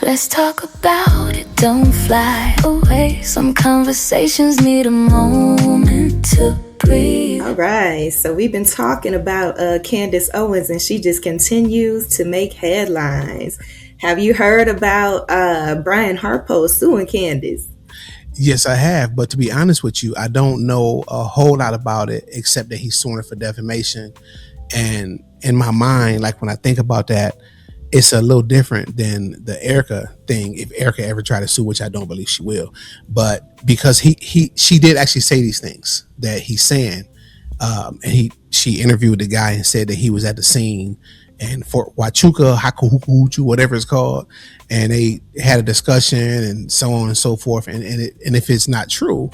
Let's talk about it, don't fly away. Some conversations need a moment to breathe. All right, so we've been talking about Candace Owens, and she just continues to make headlines. Have you heard about Brian Harpole suing Candace? Yes, I have. But to be honest with you, I don't know a whole lot about it except that he's suing her for defamation. And in my mind, like when I think about that, it's a little different than the Erica thing. If Erica ever tried to sue, which I don't believe she will, but because she did actually say these things that he's saying, and she interviewed the guy and said that he was at the scene and Fort Huachuca, Hakuhukuchu, whatever it's called, and they had a discussion and so on and so forth. And if it's not true,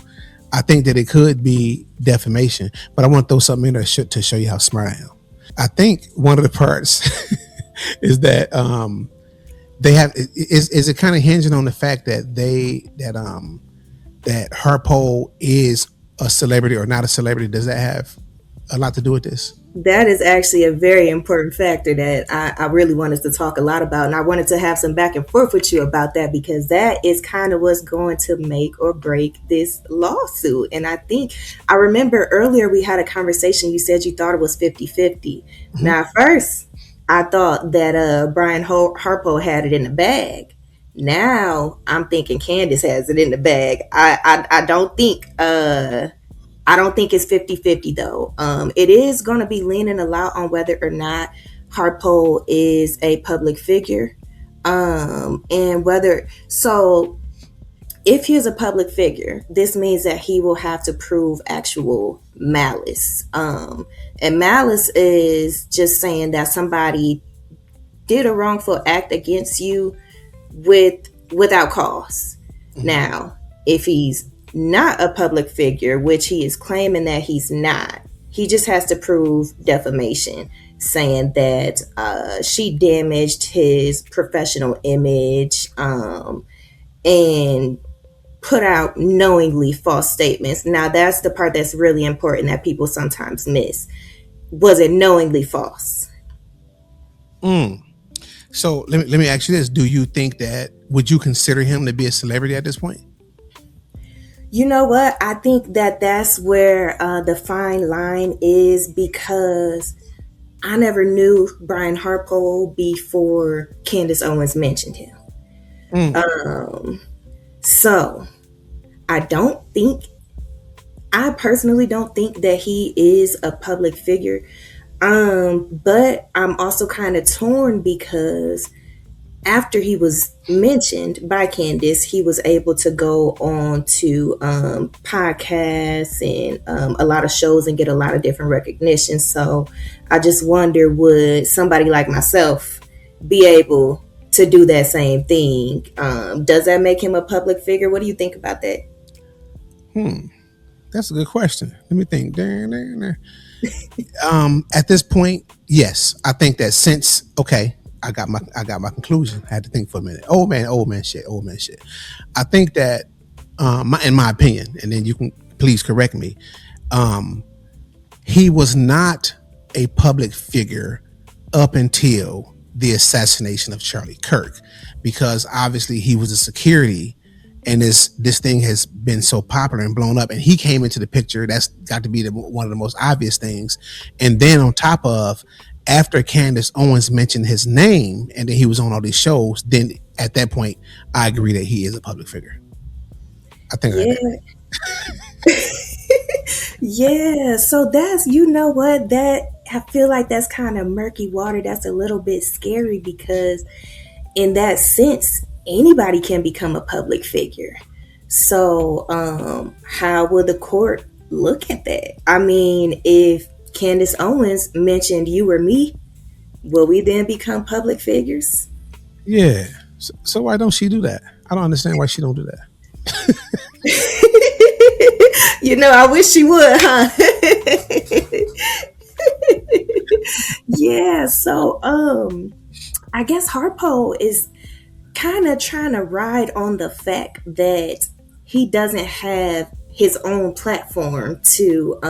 I think that it could be defamation. But I want to throw something in there to show you how smart I am. I think one of the parts is that they have is it kind of hinging on the fact that that Harpole is a celebrity or not a celebrity. Does that have a lot to do with this? That is actually a very important factor that I really wanted to talk a lot about. And I wanted to have some back and forth with you about that, because that is kind of what's going to make or break this lawsuit. And I remember earlier we had a conversation. You said you thought it was 50-50. Mm-hmm. Now, first, I thought that Brian Harpole had it in the bag. Now I'm thinking Candace has it in the bag. I don't think it's 50-50 though. It is going to be leaning a lot on whether or not Harpole is a public figure. And if he is a public figure, this means that he will have to prove actual malice. And malice is just saying that somebody did a wrongful act against you without cause. Mm-hmm. Now, if he's not a public figure, which he is claiming that he's not, he just has to prove defamation, saying that she damaged his professional image and put out knowingly false statements. Now, that's the part that's really important that people sometimes miss. Was it knowingly false? So let me ask you this. Do you think would you consider him to be a celebrity at this point? You know what? I think that's where the fine line is, because I never knew Brian Harpole before Candace Owens mentioned him. So I personally don't think that he is a public figure. But I'm also kind of torn, because after he was mentioned by Candace, he was able to go on to podcasts and a lot of shows and get a lot of different recognition. So I just wonder, would somebody like myself be able to do that same thing? Does that make him a public figure? What do you think about that? That's a good question. Let me think. At this point, yes, I think that since I got my conclusion. I had to think for a minute. Old man shit. I think that, in my opinion, and then you can please correct me. He was not a public figure up until the assassination of Charlie Kirk, because obviously he was a security, and this thing has been so popular and blown up, and he came into the picture. That's got to be one of the most obvious things. And then on top of, after Candace Owens mentioned his name and then he was on all these shows, then at that point, I agree that he is a public figure. I think. Yeah. Yeah. So that's, you know what, I feel like that's kind of murky water. That's a little bit scary, because in that sense, anybody can become a public figure. So how will the court look at that? I mean, if Candace Owens mentioned you or me, will we then become public figures? Yeah. So why don't she do that? I don't understand why she don't do that. I wish she would, huh? Yeah. So I guess Harpole is kind of trying to ride on the fact that he doesn't have his own platform to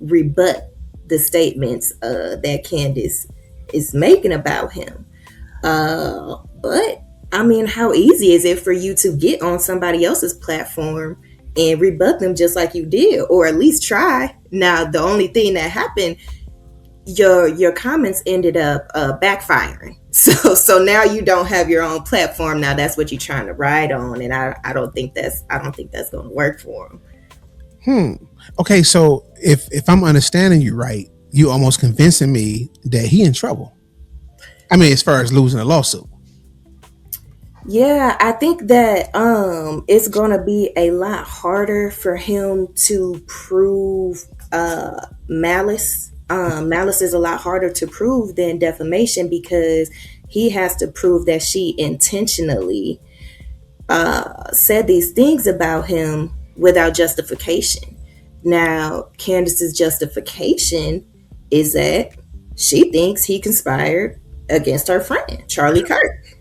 rebut the statements that Candace is making about him. But I mean, how easy is it for you to get on somebody else's platform and rebut them just like you did, or at least try? Now, the only thing that happened, your comments ended up backfiring. So now you don't have your own platform. Now that's what you're trying to ride on, and I don't think that's going to work for him. Okay, so if I'm understanding you right, you almost convincing me that he in trouble. I mean, as far as losing a lawsuit. Yeah, I think that it's gonna be a lot harder for him to prove malice. Malice is a lot harder to prove than defamation because he has to prove that she intentionally said these things about him without justification. Now, Candace's justification is that she thinks he conspired against her friend, Charlie Kirk.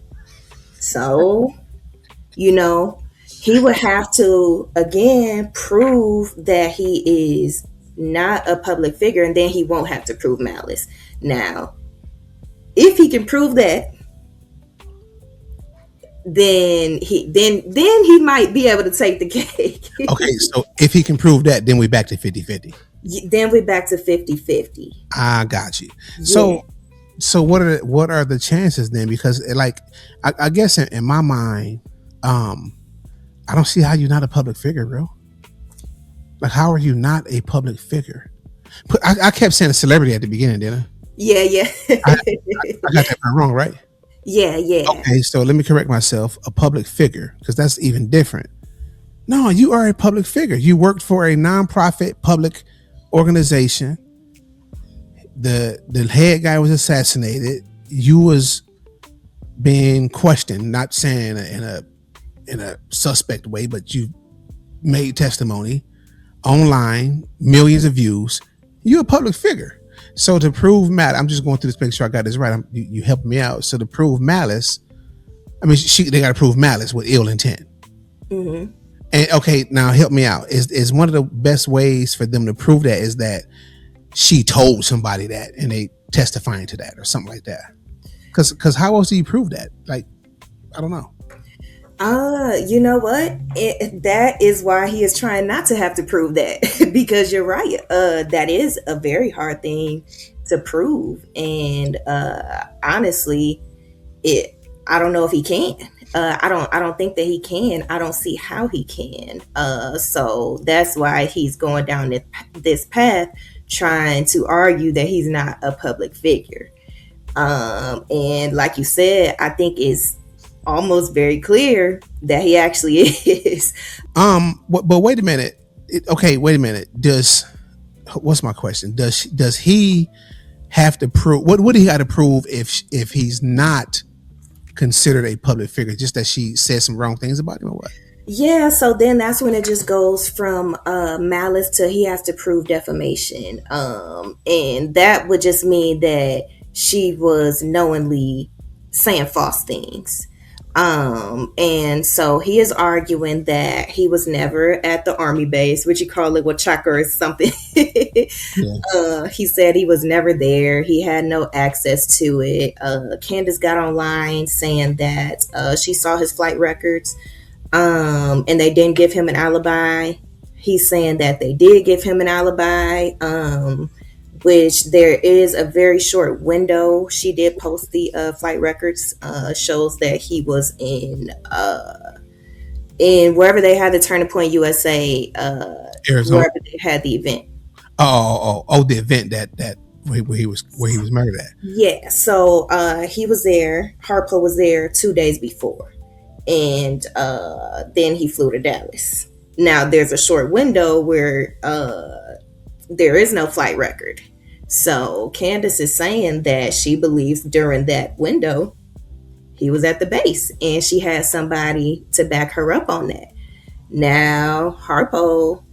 So, he would have to again prove that he is not a public figure, and then he won't have to prove malice. Now, if he can prove that, then he might be able to take the cake. Okay, so if he can prove that, then we back to 50-50. Then we're back to 50-50. I got you. Yeah. So what are the chances then? Because like I guess in my mind, I don't see how you're not a public figure, bro. Like, how are you not a public figure? I kept saying a celebrity at the beginning, didn't I? Yeah. I got that wrong, right? Yeah. Okay, so let me correct myself. A public figure, because that's even different. No, you are a public figure. You worked for a nonprofit public organization. The head guy was assassinated. You was being questioned, not saying in a suspect way, but you made testimony online, millions of views. You're a public figure. So to prove malice, I'm just going through this, make sure I got this right. You helped me out. So to prove malice, I mean, they got to prove malice with ill intent. Mm-hmm. And okay, now help me out. Is one of the best ways for them to prove that is that she told somebody that and they testifying to that or something like that? Because how else do you prove that? Like, I don't know. You know what? That is why he is trying not to have to prove that because you're right. That is a very hard thing to prove, and honestly, I don't know if he can. I don't think that he can. I don't see how he can. So that's why he's going down this path, trying to argue that he's not a public figure. And like you said, I think it's almost very clear that he actually is. But wait a minute. Wait a minute. What's my question? Does he have to prove what would he have to prove if he's not considered a public figure? Just that she said some wrong things about him or what? Yeah, so then that's when it just goes from malice to he has to prove defamation. And that would just mean that she was knowingly saying false things. And so he is arguing that he was never at the army base, which you call it Wachaka or something. Yeah. He said he was never there. He had no access to it. Candace got online saying that she saw his flight records, and they didn't give him an alibi. He's saying that they did give him an alibi, which there is a very short window. She did post the flight records, shows that he was in wherever they had the Turning Point USA, Arizona, wherever they had the event. Oh, the event that where he was murdered at. Yeah, so he was there. Harpole was there 2 days before, and then he flew to Dallas. Now there's a short window where there is no flight record. So Candace is saying that she believes during that window he was at the base and she had somebody to back her up on that. Now, Harpole,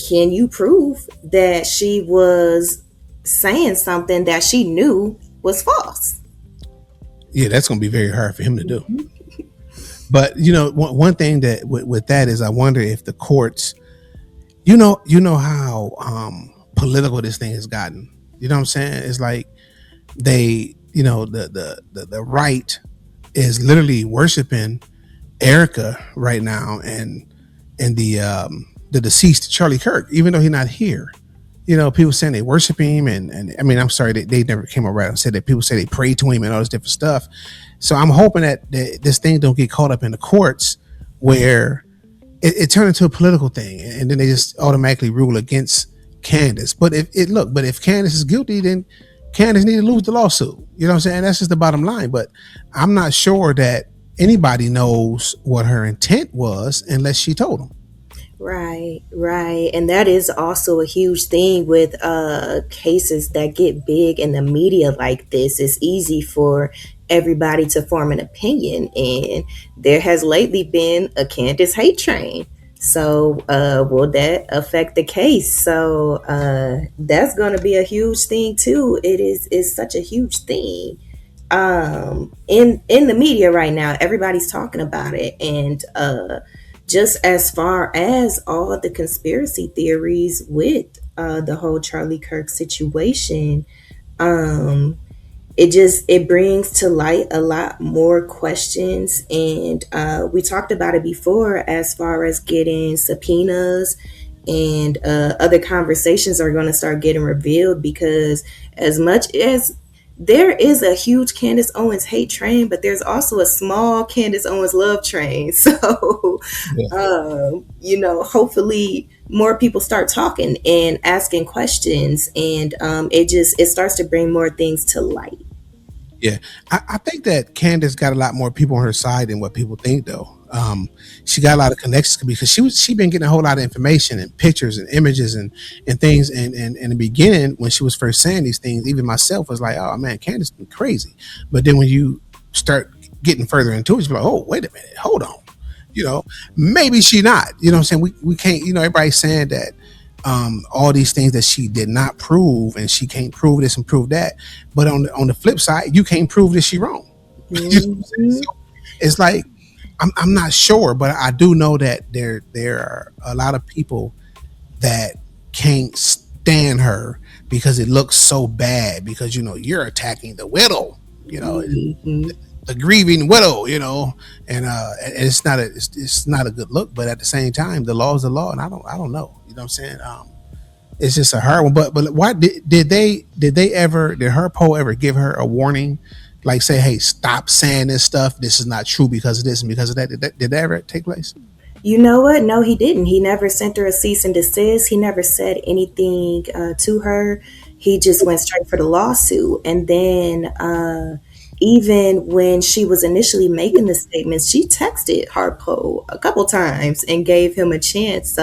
can you prove that she was saying something that she knew was false? Yeah, that's going to be very hard for him to do. But, one thing that with that is I wonder if the courts, you know how political this thing has gotten. You know what I'm saying? It's like they, the right is literally worshiping Erica right now, and the deceased Charlie Kirk, even though he's not here. People saying they worship him, and I mean, I'm sorry, they never came around and said that people say they pray to him and all this different stuff. So I'm hoping that this thing don't get caught up in the courts where it turned into a political thing, and then they just automatically rule against Candace. But if Candace is guilty, then Candace need to lose the lawsuit. You know what I'm saying? That's just the bottom line. But I'm not sure that anybody knows what her intent was unless she told them. Right, right. And that is also a huge thing with cases that get big in the media like this. It's easy for everybody to form an opinion, and there has lately been a Candace hate train. So will that affect the case? So that's going to be a huge thing too. It's such a huge thing in the media right now. Everybody's talking about it, and just as far as all the conspiracy theories with the whole Charlie Kirk situation, it brings to light a lot more questions, and we talked about it before as far as getting subpoenas, and other conversations are going to start getting revealed, because as much as there is a huge Candace Owens hate train, but there's also a small Candace Owens love train. So, hopefully more people start talking and asking questions, and it starts to bring more things to light. Yeah, I think that Candace got a lot more people on her side than what people think, though. She got a lot of connections because she been getting a whole lot of information and pictures and images and things. And in the beginning, when she was first saying these things, even myself was like, oh man, Candace been crazy. But then when you start getting further into it, you're like, oh, wait a minute, hold on. Maybe she not. You know what I'm saying? We can't. Everybody's saying that all these things that she did not prove, and she can't prove this and prove that. But on the flip side, you can't prove that she wrong. Mm-hmm. So it's like I'm not sure, but I do know that there are a lot of people that can't stand her because it looks so bad, because you're attacking the widow, Mm-hmm. the grieving widow, and it's not a good look. But at the same time, the law is the law, and I don't know. You know what I'm saying? It's just a hard one. But why did Harpole ever give her a warning? Like say, hey, stop saying this stuff. This is not true because of this and because of that. Did that ever take place? You know what? No, he didn't. He never sent her a cease and desist. He never said anything to her. He just went straight for the lawsuit. And then even when she was initially making the statements, she texted Harpo a couple times and gave him a chance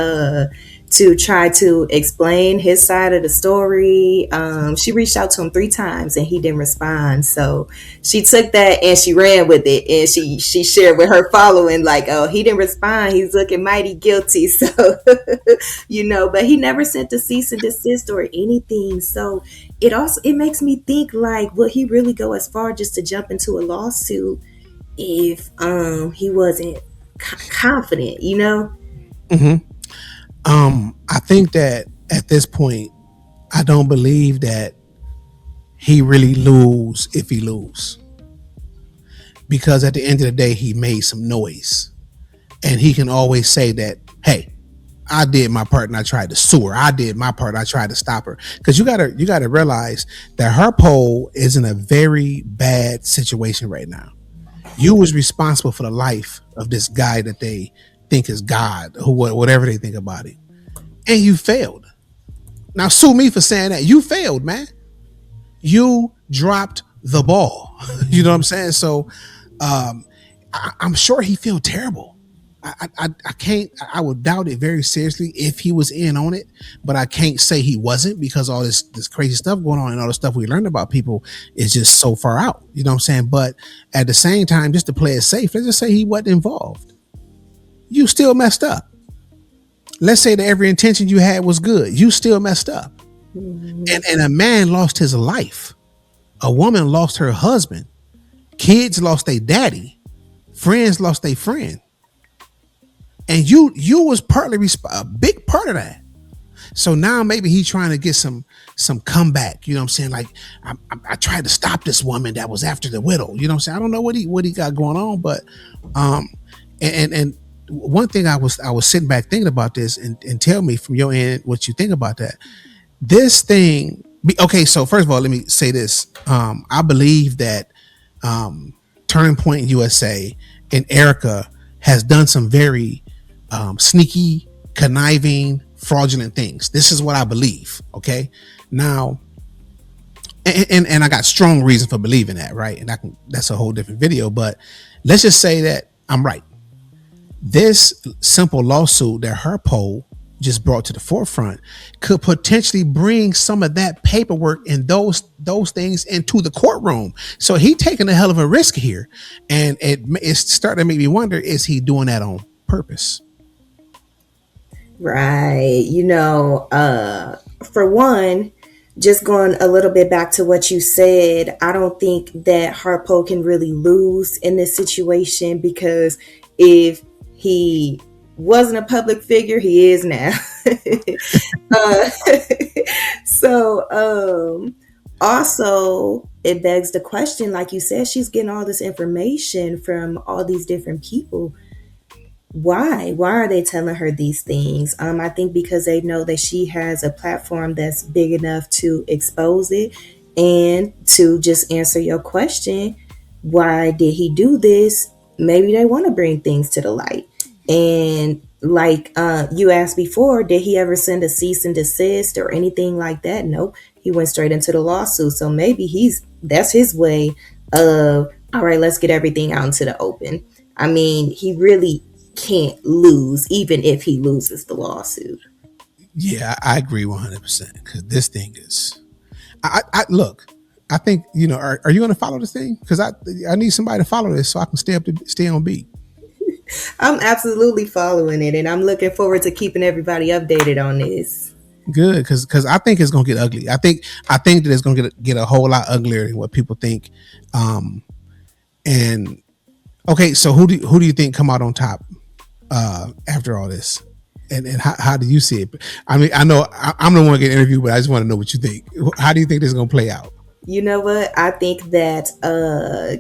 to try to explain his side of the story. She reached out to him 3 times and he didn't respond. So she took that and she ran with it, and she shared with her following like, oh, he didn't respond, he's looking mighty guilty. So but he never sent a cease and desist or anything. So it makes me think, like, would he really go as far just to jump into a lawsuit if he wasn't confident? Mm-hmm. I think that at this point, I don't believe that he really lose if he lose, because at the end of the day, he made some noise, and he can always say that, hey, I did my part and I tried to sue her. I did my part. I tried to stop her. Because you gotta realize that Harpole is in a very bad situation right now. You was responsible for the life of this guy that they think is God, whatever they think about it, and you failed. Now sue me for saying that. You failed, man. You dropped the ball. You know what I'm saying? So I'm sure he feel terrible. I can't. I would doubt it very seriously if he was in on it, but I can't say he wasn't, because all this crazy stuff going on and all the stuff we learned about people is just so far out. You know what I'm saying? But at the same time, just to play it safe, let's just say he wasn't involved. You still messed up. Let's say that every intention you had was good. You still messed up. Mm-hmm. And a man lost his life. A woman lost her husband. Kids lost their daddy. Friends lost their friend. And you was partly a big part of that. So now maybe he's trying to get some comeback. You know what I'm saying? Like I tried to stop this woman that was after the widow. You know what I'm saying? I don't know what he got going on, but and one thing I was sitting back thinking about this, and tell me from your end what you think about that. This thing. Okay, so first of all, let me say this. I believe that Turning Point USA and Erica has done some very sneaky, conniving, fraudulent things. This is what I believe. Okay, now, and I got strong reason for believing that, right? And that's a whole different video. But let's just say that I'm right. This simple lawsuit that Harpole just brought to the forefront could potentially bring some of that paperwork and those things into the courtroom. So he taking a hell of a risk here, and it's starting to make me wonder: is he doing that on purpose? Right. For one, just going a little bit back to what you said, I don't think that Harpole can really lose in this situation, because if he wasn't a public figure, he is now. Also, it begs the question, like you said, she's getting all this information from all these different people. Why are they telling her these things? I think because they know that she has a platform that's big enough to expose it. And to just answer your question, why did he do this? Maybe they want to bring things to the light. And like you asked before, did he ever send a cease and desist or anything like that? Nope. He went straight into the lawsuit. So maybe that's his way of, all right, let's get everything out into the open. I mean, he really can't lose, even if he loses the lawsuit. Yeah, I agree 100%, because this thing is, I look, I think, are you going to follow this thing? Because I need somebody to follow this so I can stay on beat. I'm absolutely following it, and I'm looking forward to keeping everybody updated on this. Good, because I think it's going to get ugly. I think that it's going to get a whole lot uglier than what people think. And okay, so who do you think come out on top after all this? And how do you see it? I mean, I know I'm the one getting interviewed, but I just want to know what you think. How do you think this is going to play out? You know what? I think that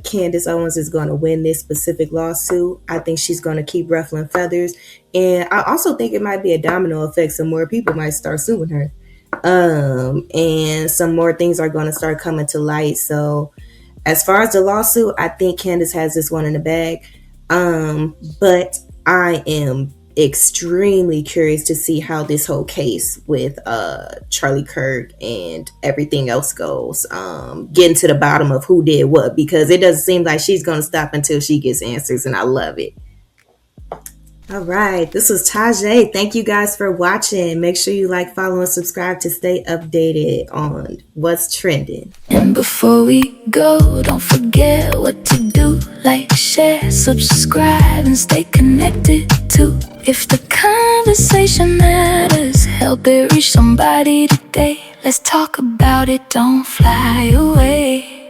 Candace Owens is going to win this specific lawsuit. I think she's going to keep ruffling feathers. And I also think it might be a domino effect. Some more people might start suing her. And some more things are going to start coming to light. So as far as the lawsuit, I think Candace has this one in the bag. But I am extremely curious to see how this whole case with Charlie Kirk and everything else goes. Getting to the bottom of who did what, because it doesn't seem like she's going to stop until she gets answers, and I love it. All right, this was Tajaa. Thank you guys for watching. Make sure you like, follow, and subscribe to stay updated on what's trending. And before we go, don't forget what to do. Like, share, subscribe, and stay connected too. If the conversation matters, help it reach somebody today. Let's talk about it, don't fly away.